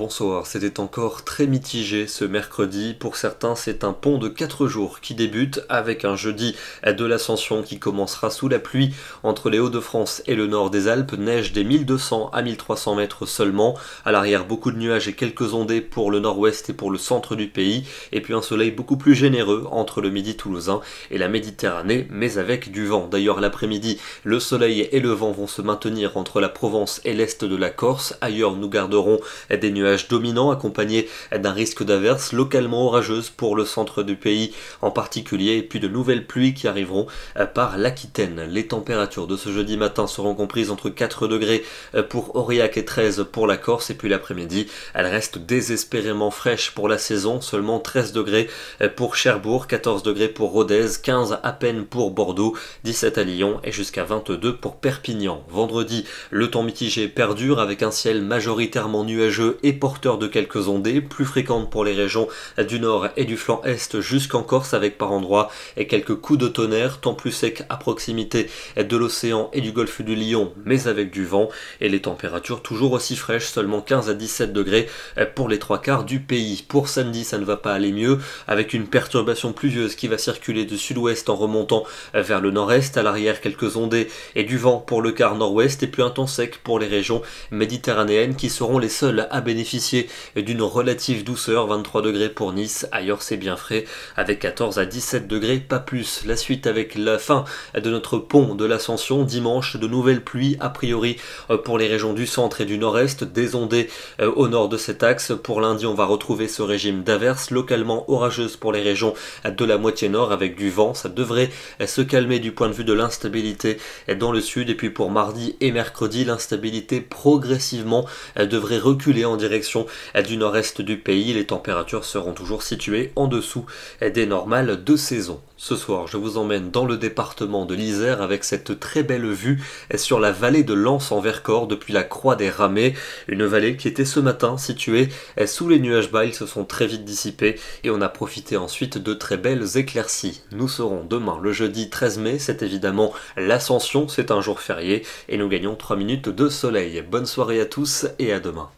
bonsoir. C'était encore très mitigé ce mercredi. Pour certains, c'est un pont de 4 jours qui débute avec un jeudi de l'Ascension qui commencera sous la pluie entre les Hauts-de-France et le nord des Alpes. Neige des 1200 à 1300 mètres seulement. À l'arrière, beaucoup de nuages et quelques ondées pour le nord-ouest et pour le centre du pays. Et puis un soleil beaucoup plus généreux entre le midi toulousain et la Méditerranée, mais avec du vent. D'ailleurs, l'après-midi, le soleil et le vent vont se maintenir entre la Provence et l'est de la Corse. Ailleurs, nous garderons des nuages dominants accompagnés d'un risque d'averses localement orageuses pour le centre du pays en particulier, et puis de nouvelles pluies qui arriveront par l'Aquitaine. Les températures de ce jeudi matin seront comprises entre 4 degrés pour Aurillac et 13 pour la Corse, et puis l'après-midi, elles restent désespérément fraîches pour la saison, seulement 13 degrés pour Cherbourg, 14 degrés pour Rodez, 15 à peine pour Bordeaux, 17 à Lyon et jusqu'à 22 pour Perpignan. Vendredi, le temps mitigé perdure avec un ciel majoritairement nuageux et porteur de quelques ondées, plus fréquentes pour les régions du nord et du flanc est jusqu'en Corse, avec par endroits et quelques coups de tonnerre, temps plus sec à proximité de l'océan et du golfe du Lion, mais avec du vent, et les températures toujours aussi fraîches, seulement 15 à 17 degrés pour les trois quarts du pays. Pour samedi, ça ne va pas aller mieux, avec une perturbation pluvieuse qui va circuler du sud-ouest en remontant vers le nord-est, à l'arrière quelques ondées et du vent pour le quart nord-ouest, et puis un temps sec pour les régions méditerranéennes qui seront les seules à bénéficier d'une relative douceur, 23 degrés pour Nice, ailleurs c'est bien frais, avec 14 à 17 degrés, pas plus. La suite avec la fin de notre pont de l'Ascension, dimanche, de nouvelles pluies a priori pour les régions du centre et du nord-est, des ondées au nord de cet axe. Pour lundi, on va retrouver ce régime d'averses, localement orageuses pour les régions de la moitié nord avec du vent. Ça devrait se calmer du point de vue de l'instabilité dans le sud, et puis pour mardi et mercredi, l'instabilité progressivement devrait reculer en direction du nord-est du pays. Les températures seront toujours situées en dessous des normales de saison. Ce soir, je vous emmène dans le département de l'Isère avec cette très belle vue sur la vallée de l'Anse en Vercors depuis la Croix des Ramées. Une vallée qui était ce matin située sous les nuages bas. Ils se sont très vite dissipés et on a profité ensuite de très belles éclaircies. Nous serons demain le jeudi 13 mai. C'est évidemment l'Ascension, c'est un jour férié et nous gagnons 3 minutes de soleil. Bonne soirée à tous et à demain.